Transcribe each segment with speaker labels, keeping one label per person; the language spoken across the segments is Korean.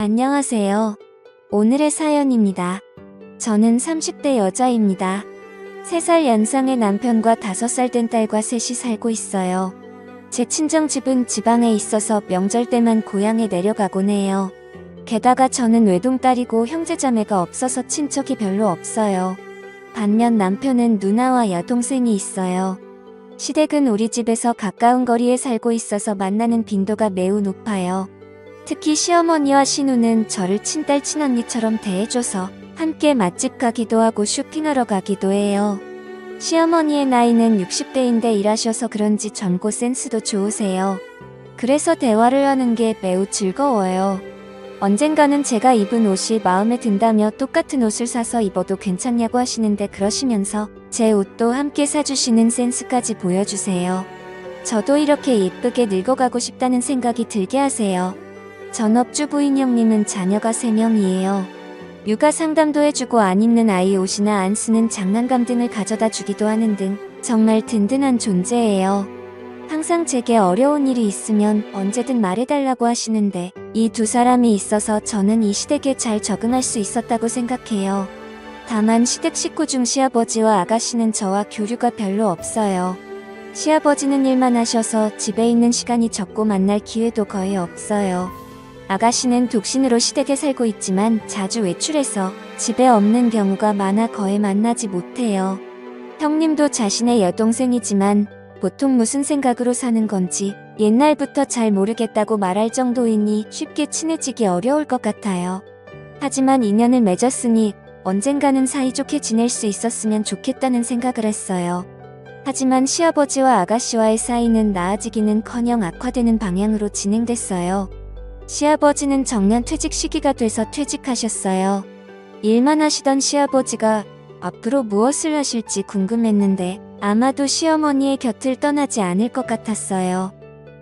Speaker 1: 안녕하세요. 오늘의 사연입니다. 저는 30대 여자입니다. 3살 연상의 남편과 5살 된 딸과 셋이 살고 있어요. 제 친정집은 지방에 있어서 명절 때만 고향에 내려가곤 해요. 게다가 저는 외동딸이고 형제자매가 없어서 친척이 별로 없어요. 반면 남편은 누나와 여동생이 있어요. 시댁은 우리 집에서 가까운 거리에 살고 있어서 만나는 빈도가 매우 높아요. 특히 시어머니와 시누는 저를 친딸 친언니처럼 대해줘서 함께 맛집 가기도 하고 쇼핑하러 가기도 해요. 시어머니의 나이는 60대인데 일하셔서 그런지 젊고 센스도 좋으세요. 그래서 대화를 하는 게 매우 즐거워요. 언젠가는 제가 입은 옷이 마음에 든다며 똑같은 옷을 사서 입어도 괜찮냐고 하시는데 그러시면서 제 옷도 함께 사주시는 센스까지 보여주세요. 저도 이렇게 예쁘게 늙어가고 싶다는 생각이 들게 하세요. 전업주부인 형님은 자녀가 3명이에요. 육아 상담도 해주고 안 입는 아이 옷이나 안 쓰는 장난감 등을 가져다 주기도 하는 등 정말 든든한 존재예요. 항상 제게 어려운 일이 있으면 언제든 말해달라고 하시는데 이 두 사람이 있어서 저는 이 시댁에 잘 적응할 수 있었다고 생각해요. 다만 시댁 식구 중 시아버지와 아가씨는 저와 교류가 별로 없어요. 시아버지는 일만 하셔서 집에 있는 시간이 적고 만날 기회도 거의 없어요. 아가씨는 독신으로 시댁에 살고 있지만 자주 외출해서 집에 없는 경우가 많아 거의 만나지 못해요. 형님도 자신의 여동생이지만 보통 무슨 생각으로 사는 건지 옛날부터 잘 모르겠다고 말할 정도이니 쉽게 친해지기 어려울 것 같아요. 하지만 인연을 맺었으니 언젠가는 사이좋게 지낼 수 있었으면 좋겠다는 생각을 했어요. 하지만 시아버지와 아가씨와의 사이는 나아지기는커녕 악화되는 방향으로 진행됐어요. 시아버지는 정년 퇴직 시기가 돼서 퇴직하셨어요. 일만 하시던 시아버지가 앞으로 무엇을 하실지 궁금했는데 아마도 시어머니의 곁을 떠나지 않을 것 같았어요.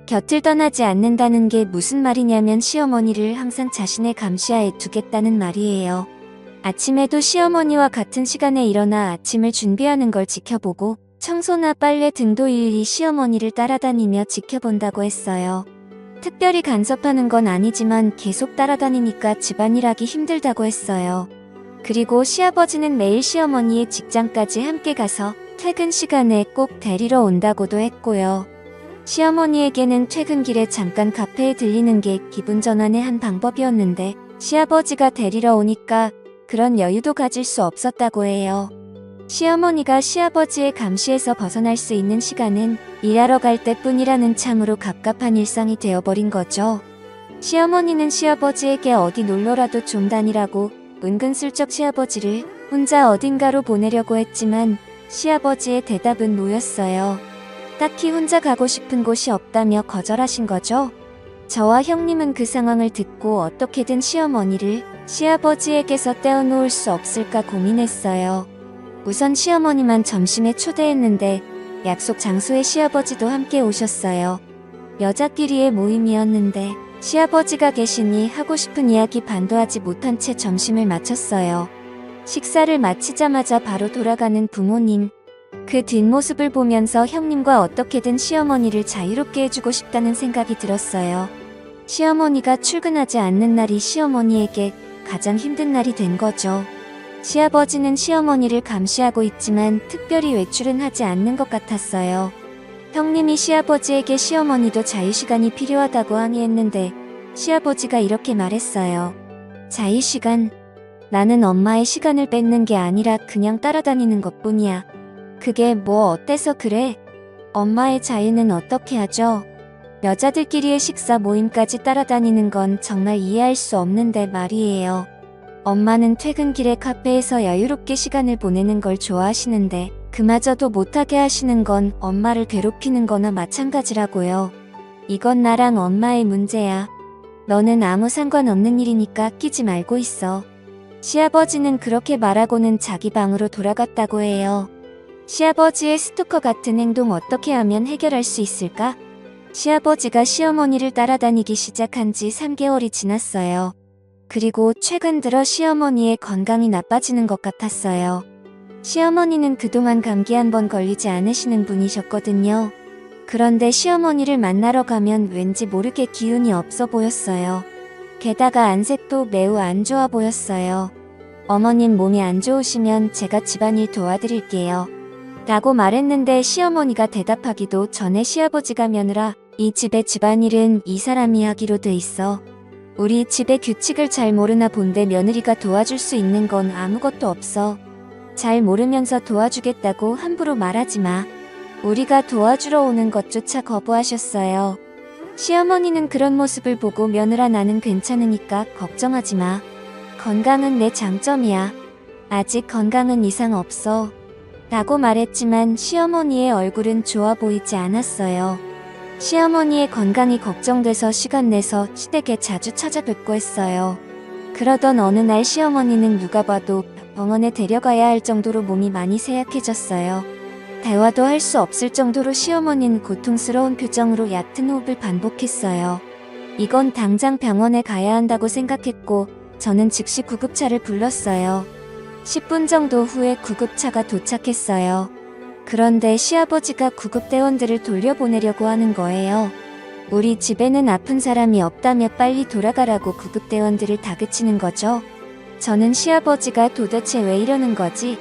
Speaker 1: 곁을 떠나지 않는다는 게 무슨 말이냐면 시어머니를 항상 자신의 감시하에 두겠다는 말이에요. 아침에도 시어머니와 같은 시간에 일어나 아침을 준비하는 걸 지켜보고 청소나 빨래 등도 일일이 시어머니를 따라다니며 지켜본다고 했어요. 특별히 간섭하는 건 아니지만 계속 따라다니니까 집안일하기 힘들다고 했어요. 그리고 시아버지는 매일 시어머니의 직장까지 함께 가서 퇴근 시간에 꼭 데리러 온다고도 했고요. 시어머니에게는 퇴근길에 잠깐 카페에 들리는 게 기분 전환의 한 방법이었는데 시아버지가 데리러 오니까 그런 여유도 가질 수 없었다고 해요. 시어머니가 시아버지의 감시에서 벗어날 수 있는 시간은 일하러 갈 때뿐이라는 참으로 갑갑한 일상이 되어버린 거죠. 시어머니는 시아버지에게 어디 놀러라도 좀 다니라고 은근슬쩍 시아버지를 혼자 어딘가로 보내려고 했지만 시아버지의 대답은 노였어요. 딱히 혼자 가고 싶은 곳이 없다며 거절하신 거죠. 저와 형님은 그 상황을 듣고 어떻게든 시어머니를 시아버지에게서 떼어놓을 수 없을까 고민했어요. 우선 시어머니만 점심에 초대했는데 약속 장소에 시아버지도 함께 오셨어요. 여자끼리의 모임이었는데 시아버지가 계시니 하고 싶은 이야기 반도 하지 못한 채 점심을 마쳤어요. 식사를 마치자마자 바로 돌아가는 부모님. 그 뒷모습을 보면서 형님과 어떻게든 시어머니를 자유롭게 해주고 싶다는 생각이 들었어요. 시어머니가 출근하지 않는 날이 시어머니에게 가장 힘든 날이 된 거죠. 시아버지는 시어머니를 감시하고 있지만 특별히 외출은 하지 않는 것 같았어요. 형님이 시아버지에게 시어머니도 자유시간이 필요하다고 항의했는데 시아버지가 이렇게 말했어요. 자유시간? 나는 엄마의 시간을 뺏는 게 아니라 그냥 따라다니는 것뿐이야. 그게 뭐 어때서 그래? 엄마의 자유는 어떻게 하죠? 여자들끼리의 식사 모임까지 따라다니는 건 정말 이해할 수 없는데 말이에요. 엄마는 퇴근길에 카페에서 여유롭게 시간을 보내는 걸 좋아하시는데 그마저도 못하게 하시는 건 엄마를 괴롭히는 거나 마찬가지라고요. 이건 나랑 엄마의 문제야. 너는 아무 상관없는 일이니까 끼지 말고 있어. 시아버지는 그렇게 말하고는 자기 방으로 돌아갔다고 해요. 시아버지의 스토커 같은 행동 어떻게 하면 해결할 수 있을까? 시아버지가 시어머니를 따라다니기 시작한 지 3개월이 지났어요. 그리고 최근 들어 시어머니의 건강이 나빠지는 것 같았어요. 시어머니는 그동안 감기 한 번 걸리지 않으시는 분이셨거든요. 그런데 시어머니를 만나러 가면 왠지 모르게 기운이 없어 보였어요. 게다가 안색도 매우 안 좋아 보였어요. 어머님 몸이 안 좋으시면 제가 집안일 도와드릴게요. 라고 말했는데 시어머니가 대답하기도 전에 시아버지가 며느라 이 집의 집안일은 이 사람이 하기로 돼 있어. 우리 집의 규칙을 잘 모르나 본데 며느리가 도와줄 수 있는 건 아무것도 없어. 잘 모르면서 도와주겠다고 함부로 말하지 마. 우리가 도와주러 오는 것조차 거부하셨어요. 시어머니는 그런 모습을 보고 며느라 나는 괜찮으니까 걱정하지 마. 건강은 내 장점이야. 아직 건강은 이상 없어. 라고 말했지만 시어머니의 얼굴은 좋아 보이지 않았어요. 시어머니의 건강이 걱정돼서 시간 내서 시댁에 자주 찾아뵙고 했어요. 그러던 어느 날 시어머니는 누가 봐도 병원에 데려가야 할 정도로 몸이 많이 쇠약해졌어요. 대화도 할 수 없을 정도로 시어머니는 고통스러운 표정으로 얕은 호흡을 반복했어요. 이건 당장 병원에 가야 한다고 생각했고 저는 즉시 구급차를 불렀어요. 10분 정도 후에 구급차가 도착했어요. 그런데 시아버지가 구급대원들을 돌려보내려고 하는 거예요. 우리 집에는 아픈 사람이 없다며 빨리 돌아가라고 구급대원들을 다그치는 거죠. 저는 시아버지가 도대체 왜 이러는 거지?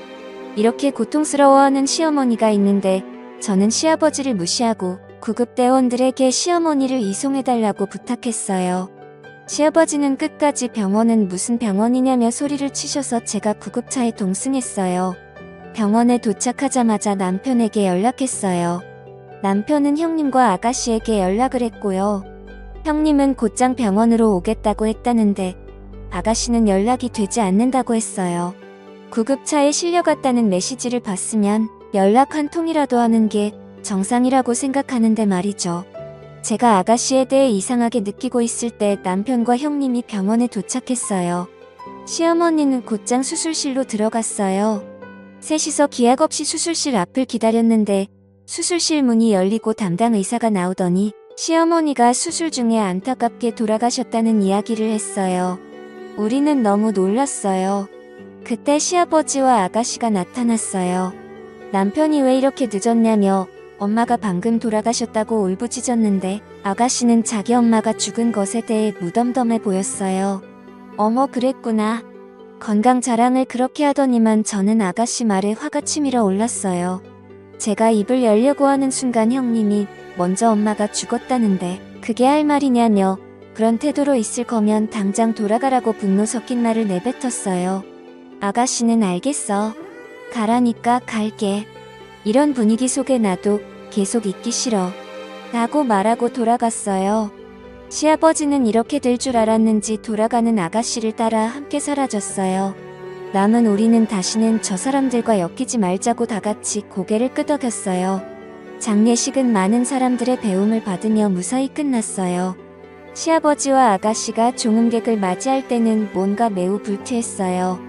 Speaker 1: 이렇게 고통스러워하는 시어머니가 있는데 저는 시아버지를 무시하고 구급대원들에게 시어머니를 이송해달라고 부탁했어요. 시아버지는 끝까지 병원은 무슨 병원이냐며 소리를 치셔서 제가 구급차에 동승했어요. 병원에 도착하자마자 남편에게 연락했어요. 남편은 형님과 아가씨에게 연락을 했고요. 형님은 곧장 병원으로 오겠다고 했다는데 아가씨는 연락이 되지 않는다고 했어요. 구급차에 실려갔다는 메시지를 봤으면 연락 한 통이라도 하는 게 정상이라고 생각하는데 말이죠. 제가 아가씨에 대해 이상하게 느끼고 있을 때 남편과 형님이 병원에 도착했어요. 시어머니는 곧장 수술실로 들어갔어요. 셋이서 기약 없이 수술실 앞을 기다렸는데 수술실 문이 열리고 담당 의사가 나오더니 시어머니가 수술 중에 안타깝게 돌아가셨다는 이야기를 했어요. 우리는 너무 놀랐어요. 그때 시아버지와 아가씨가 나타났어요. 남편이 왜 이렇게 늦었냐며 엄마가 방금 돌아가셨다고 울부짖었는데 아가씨는 자기 엄마가 죽은 것에 대해 무덤덤해 보였어요. 어머 그랬구나. 건강 자랑을 그렇게 하더니만 저는 아가씨 말에 화가 치밀어 올랐어요. 제가 입을 열려고 하는 순간 형님이 먼저 엄마가 죽었다는데 그게 할 말이냐며 그런 태도로 있을 거면 당장 돌아가라고 분노 섞인 말을 내뱉었어요. 아가씨는 알겠어. 가라니까 갈게. 이런 분위기 속에 나도 계속 있기 싫어. 라고 말하고 돌아갔어요. 시아버지는 이렇게 될 줄 알았는지 돌아가는 아가씨를 따라 함께 사라졌어요. 남은 우리는 다시는 저 사람들과 엮이지 말자고 다같이 고개를 끄덕였어요. 장례식은 많은 사람들의 배움을 받으며 무사히 끝났어요. 시아버지와 아가씨가 종음객을 맞이할 때는 뭔가 매우 불쾌했어요.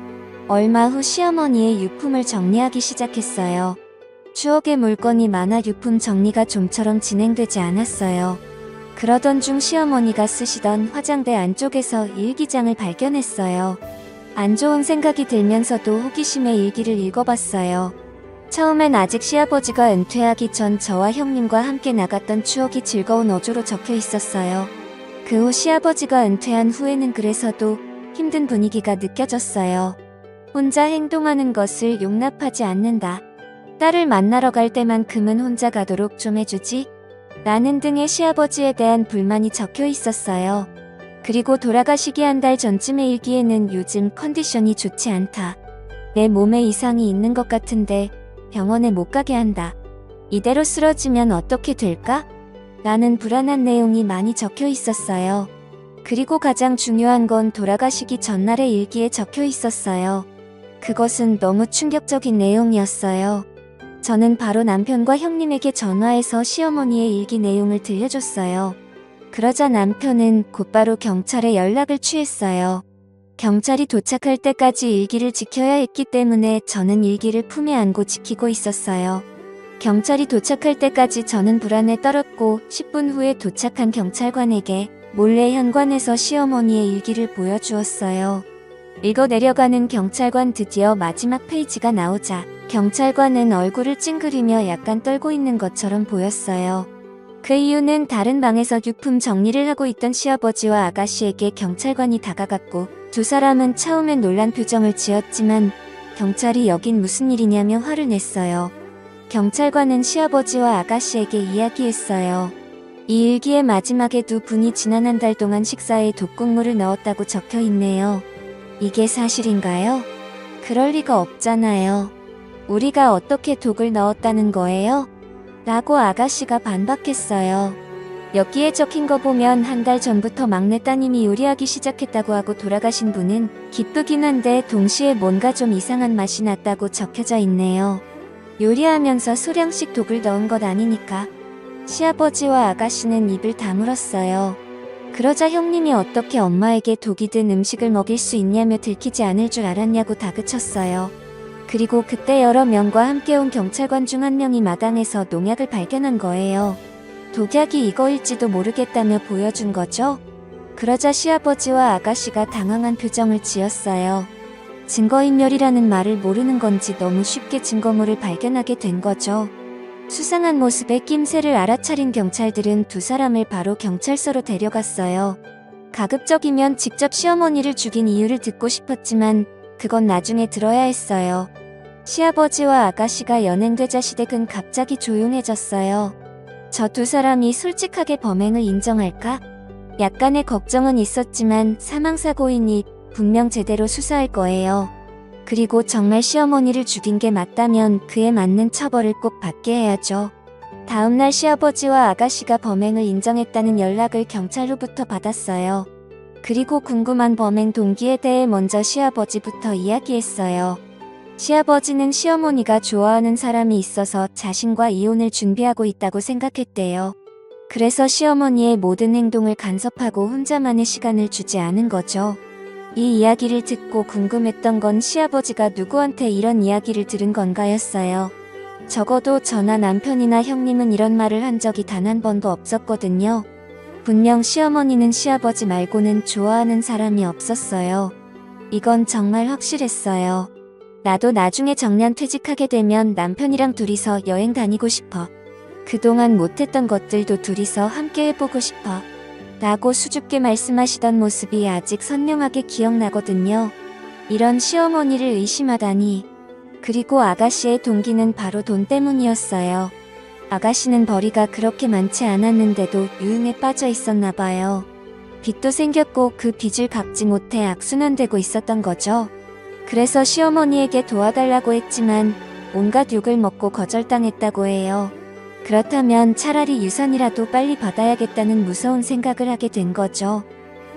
Speaker 1: 얼마 후 시어머니의 유품을 정리하기 시작했어요. 추억의 물건이 많아 유품 정리가 좀처럼 진행되지 않았어요. 그러던 중 시어머니가 쓰시던 화장대 안쪽에서 일기장을 발견했어요. 안 좋은 생각이 들면서도 호기심에 일기를 읽어봤어요. 처음엔 아직 시아버지가 은퇴하기 전 저와 형님과 함께 나갔던 추억이 즐거운 어조로 적혀 있었어요. 그 후 시아버지가 은퇴한 후에는 그래서도 힘든 분위기가 느껴졌어요. 혼자 행동하는 것을 용납하지 않는다. 딸을 만나러 갈 때만큼은 혼자 가도록 좀 해주지? 라는 등의 시아버지에 대한 불만이 적혀 있었어요. 그리고 돌아가시기 한 달 전쯤의 일기에는 요즘 컨디션이 좋지 않다. 내 몸에 이상이 있는 것 같은데 병원에 못 가게 한다. 이대로 쓰러지면 어떻게 될까? 라는 불안한 내용이 많이 적혀 있었어요. 그리고 가장 중요한 건 돌아가시기 전날의 일기에 적혀 있었어요. 그것은 너무 충격적인 내용이었어요. 저는 바로 남편과 형님에게 전화해서 시어머니의 일기 내용을 들려줬어요. 그러자 남편은 곧바로 경찰에 연락을 취했어요. 경찰이 도착할 때까지 일기를 지켜야 했기 때문에 저는 일기를 품에 안고 지키고 있었어요. 경찰이 도착할 때까지 저는 불안에 떨었고 10분 후에 도착한 경찰관에게 몰래 현관에서 시어머니의 일기를 보여주었어요. 읽어 내려가는 경찰관 드디어 마지막 페이지가 나오자 경찰관은 얼굴을 찡그리며 약간 떨고 있는 것처럼 보였어요. 그 이유는 다른 방에서 유품 정리를 하고 있던 시아버지와 아가씨에게 경찰관이 다가갔고 두 사람은 처음엔 놀란 표정을 지었지만 경찰이 여긴 무슨 일이냐며 화를 냈어요. 경찰관은 시아버지와 아가씨에게 이야기했어요. 이 일기의 마지막에 두 분이 지난 한 달 동안 식사에 독극물을 넣었다고 적혀 있네요. 이게 사실인가요? 그럴 리가 없잖아요. 우리가 어떻게 독을 넣었다는 거예요? 라고 아가씨가 반박했어요. 여기에 적힌 거 보면 한 달 전부터 막내 따님이 요리하기 시작했다고 하고 돌아가신 분은 기쁘긴 한데 동시에 뭔가 좀 이상한 맛이 났다고 적혀져 있네요. 요리하면서 소량씩 독을 넣은 것 아니니까. 시아버지와 아가씨는 입을 다물었어요. 그러자 형님이 어떻게 엄마에게 독이 든 음식을 먹일 수 있냐며 들키지 않을 줄 알았냐고 다그쳤어요. 그리고 그때 여러 명과 함께 온 경찰관 중 한 명이 마당에서 농약을 발견한 거예요. 독약이 이거일지도 모르겠다며 보여준 거죠. 그러자 시아버지와 아가씨가 당황한 표정을 지었어요. 증거인멸이라는 말을 모르는 건지 너무 쉽게 증거물을 발견하게 된 거죠. 수상한 모습에 낌새를 알아차린 경찰들은 두 사람을 바로 경찰서로 데려갔어요. 가급적이면 직접 시어머니를 죽인 이유를 듣고 싶었지만 그건 나중에 들어야 했어요. 시아버지와 아가씨가 연행되자 시댁은 갑자기 조용해졌어요. 저 두 사람이 솔직하게 범행을 인정할까? 약간의 걱정은 있었지만 사망사고이니 분명 제대로 수사할 거예요. 그리고 정말 시어머니를 죽인 게 맞다면 그에 맞는 처벌을 꼭 받게 해야죠. 다음날 시아버지와 아가씨가 범행을 인정했다는 연락을 경찰로부터 받았어요. 그리고 궁금한 범행 동기에 대해 먼저 시아버지부터 이야기했어요. 시아버지는 시어머니가 좋아하는 사람이 있어서 자신과 이혼을 준비하고 있다고 생각했대요. 그래서 시어머니의 모든 행동을 간섭하고 혼자만의 시간을 주지 않은 거죠. 이 이야기를 듣고 궁금했던 건 시아버지가 누구한테 이런 이야기를 들은 건가였어요. 적어도 저나 남편이나 형님은 이런 말을 한 적이 단 한 번도 없었거든요. 분명 시어머니는 시아버지 말고는 좋아하는 사람이 없었어요. 이건 정말 확실했어요. 나도 나중에 정년 퇴직하게 되면 남편이랑 둘이서 여행 다니고 싶어. 그동안 못했던 것들도 둘이서 함께 해보고 싶어. 라고 수줍게 말씀하시던 모습이 아직 선명하게 기억나거든요. 이런 시어머니를 의심하다니. 그리고 아가씨의 동기는 바로 돈 때문이었어요. 아가씨는 벌이가 그렇게 많지 않았는데도 유흥에 빠져 있었나 봐요. 빚도 생겼고 그 빚을 갚지 못해 악순환되고 있었던 거죠. 그래서 시어머니에게 도와달라고 했지만 온갖 욕을 먹고 거절당했다고 해요. 그렇다면 차라리 유산이라도 빨리 받아야겠다는 무서운 생각을 하게 된 거죠.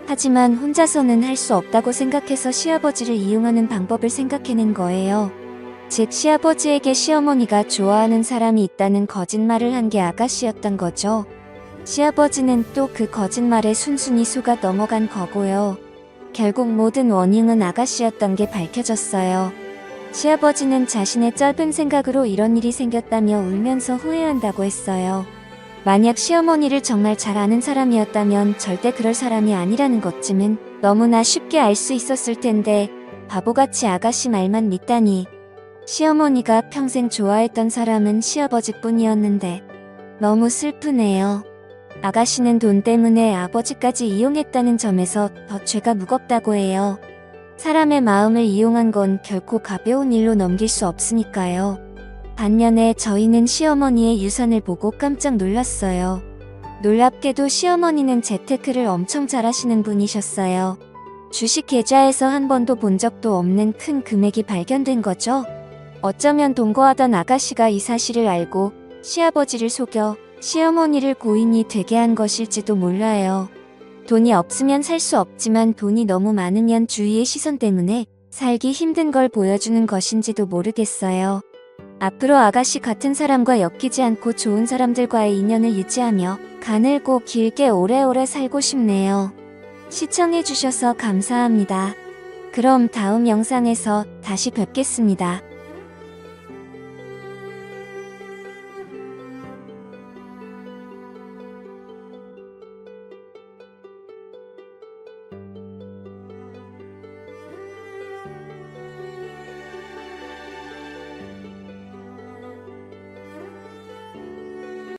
Speaker 1: 하지만 혼자서는 할 수 없다고 생각해서 시아버지를 이용하는 방법을 생각해낸 거예요. 즉 시아버지에게 시어머니가 좋아하는 사람이 있다는 거짓말을 한 게 아가씨였던 거죠. 시아버지는 또 그 거짓말에 순순히 속아 넘어간 거고요. 결국 모든 원인은 아가씨였던 게 밝혀졌어요. 시아버지는 자신의 짧은 생각으로 이런 일이 생겼다며 울면서 후회한다고 했어요. 만약 시어머니를 정말 잘 아는 사람이었다면 절대 그럴 사람이 아니라는 것쯤은 너무나 쉽게 알 수 있었을 텐데 바보같이 아가씨 말만 믿다니. 시어머니가 평생 좋아했던 사람은 시아버지뿐이었는데 너무 슬프네요. 아가씨는 돈 때문에 아버지까지 이용했다는 점에서 더 죄가 무겁다고 해요. 사람의 마음을 이용한 건 결코 가벼운 일로 넘길 수 없으니까요. 반면에 저희는 시어머니의 유산을 보고 깜짝 놀랐어요. 놀랍게도 시어머니는 재테크를 엄청 잘하시는 분이셨어요. 주식 계좌에서 한 번도 본 적도 없는 큰 금액이 발견된 거죠. 어쩌면 동거하던 아가씨가 이 사실을 알고 시아버지를 속여 시어머니를 고인이 되게 한 것일지도 몰라요. 돈이 없으면 살 수 없지만 돈이 너무 많으면 주위의 시선 때문에 살기 힘든 걸 보여주는 것인지도 모르겠어요. 앞으로 아가씨 같은 사람과 엮이지 않고 좋은 사람들과의 인연을 유지하며 가늘고 길게 오래오래 살고 싶네요. 시청해주셔서 감사합니다. 그럼 다음 영상에서 다시 뵙겠습니다.